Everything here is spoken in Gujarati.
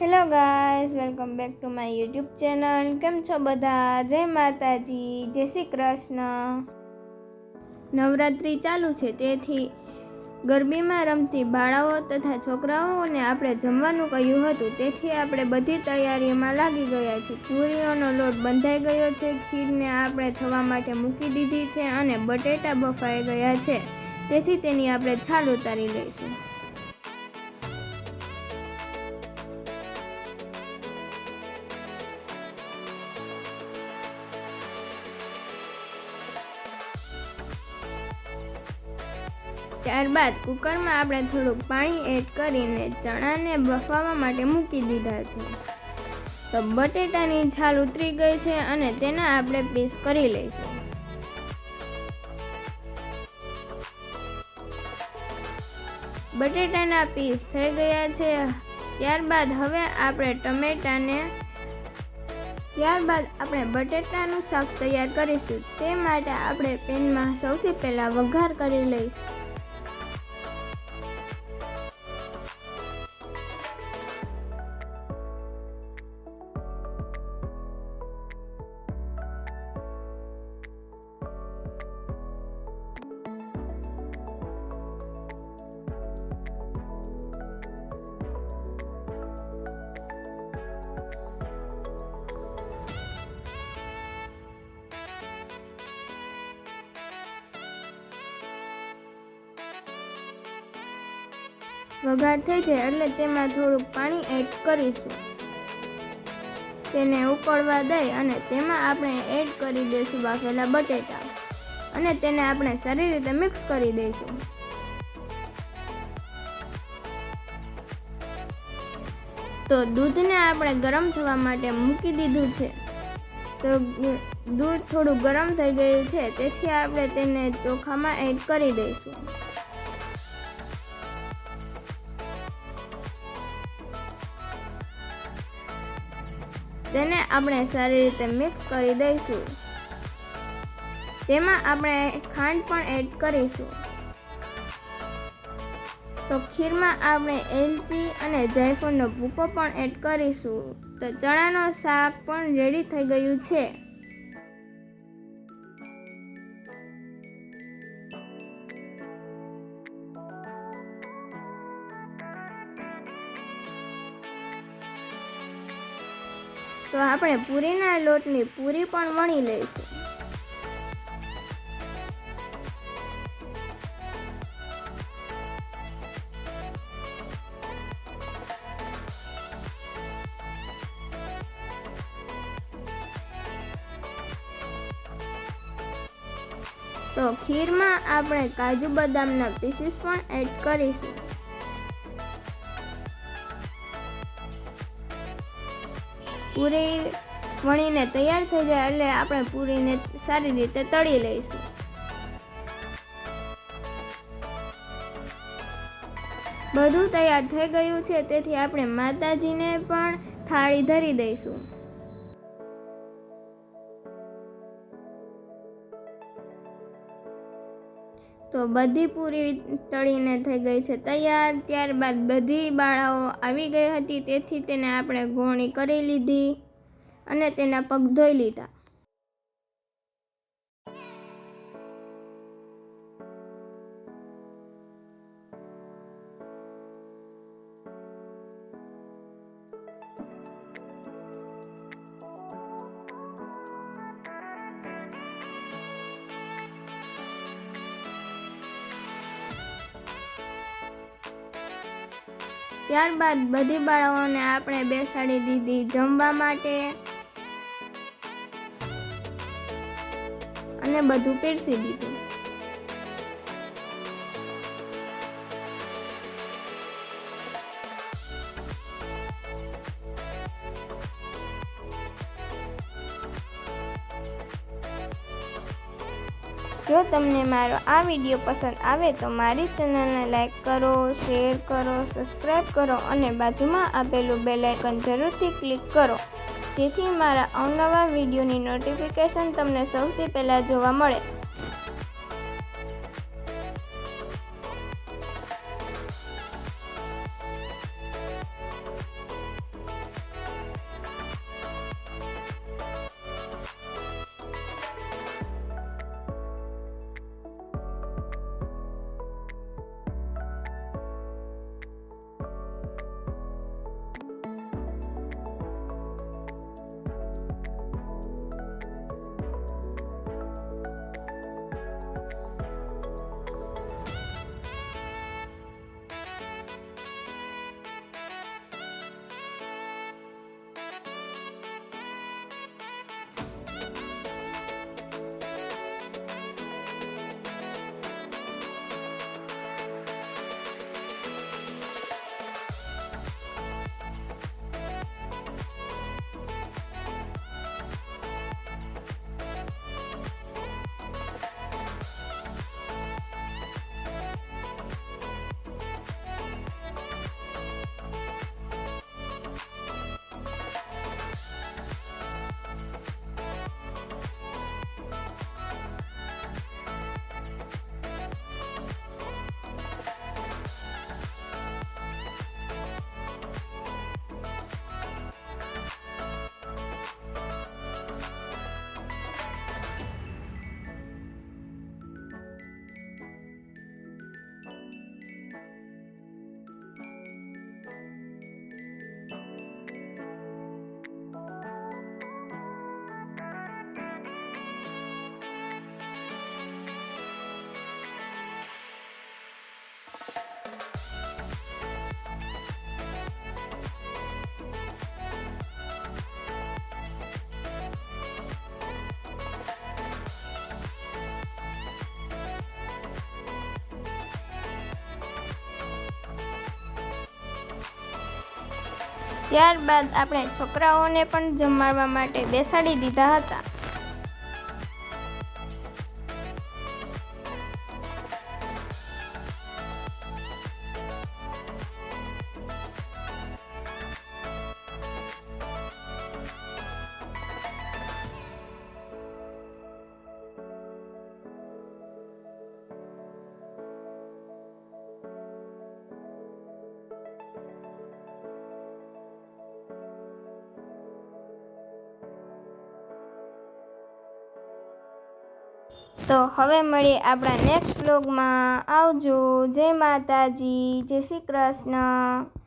Hello guys, welcome back to my YouTube channel. કેમ છો બધા? જય માતાજી, જય શ્રી કૃષ્ણ. નવરાત્રિ ચાલુ છે, તેથી ગરબીમાં રમતી બાળાઓ તથા છોકરાઓને આપણે જમવાનું કહ્યું હતું, તેથી આપણે બધી તૈયારીઓમાં લાગી ગયા છીએ. પૂરીઓનો લોટ બંધાઈ ગયો છે, ખીરને આપણે થવા માટે મૂકી દીધી છે અને બટેટા બફાઈ ગયા છે, તેથી તેની આપણે છાલ ઉતારી લઈશું. ત્યારબાદ કુકરમાં આપણે થોડુંક પાણી એડ કરીને ચણાને બફાવા માટે મૂકી દીધા છે. તો બટેટાની છાલ ઉતરી ગઈ છે અને તેના આપણે પીસ કરી લઈશું. બટેટાના પીસ થઈ ગયા છે. ત્યારબાદ આપણે બટેટાનું શાક તૈયાર કરીશું. તે માટે આપણે પેનમાં સૌથી પહેલાં વઘાર કરી લઈશું. વઘાર થઈ જાય એટલે તેમાં થોડુંક પાણી એડ કરીશું. તેને ઉકળવા દઈ અને તેમાં આપણે એડ કરી દઈશું બાફેલા બટેટા અને તેને આપણે સારી રીતે મિક્સ કરી દઈશું. તો દૂધને આપણે ગરમ થવા માટે મૂકી દીધું છે. તો દૂધ થોડું ગરમ થઈ ગયું છે, તેથી આપણે તેને ચોખામાં એડ કરી દઈશું. તેને આપણે સારી રીતે મિક્સ કરી દઈશું. તેમાં આપણે ખાંડ પણ એડ કરીશું. તો ખીરમાં આપણે એલચી અને જાયફળનો ભૂકો પણ એડ કરીશું. તો ચણાનો શાક પણ રેડી થઈ ગયું છે. તો આપણે પૂરીના લોટની પૂરી પણ વણી લઈશું. તો ખીરમાં આપણે કાજુ બદામના પીસીસ પણ એડ કરીશું. પૂરી વણીને તૈયાર થઈ જાય એટલે આપણે પૂરીને સારી રીતે તળી લઈશું. બધું તૈયાર થઈ ગયું છે, તેથી આપણે માતાજીને પણ થાળી ધરી દઈશું. તો બધી પૂરી તળીને થઈ ગઈ છે તૈયાર. ત્યારબાદ બધી બાળાઓ આવી ગઈ હતી, તેથી તેને આપણે ગોળણી કરી લીધી અને તેના પગ ધોઈ લીધા. ત્યારબાદ બધી બાળાઓને આપણે બેસાડી દીધી જમવા માટે અને બધું પીરસી દીધું. જો તમને મારો આ વિડીયો પસંદ આવે તો મારી ચેનલને લાઈક કરો, શેર કરો, સબસ્ક્રાઈબ કરો અને બાજુમાં આપેલું બેલ આઇકન જરૂરથી ક્લિક કરો, જેથી મારા અવનવા વિડીયોની નોટિફિકેશન તમને સૌથી પહેલાં જોવા મળે. ત્યારબાદ આપણે છોકરાઓને પણ જમાડવા માટે બેસાડી દીધા હતા. તો હવે મળીએ આપણા નેક્સ્ટ વ્લોગમાં. આવજો. જય માતાજી. જય શ્રી કૃષ્ણ.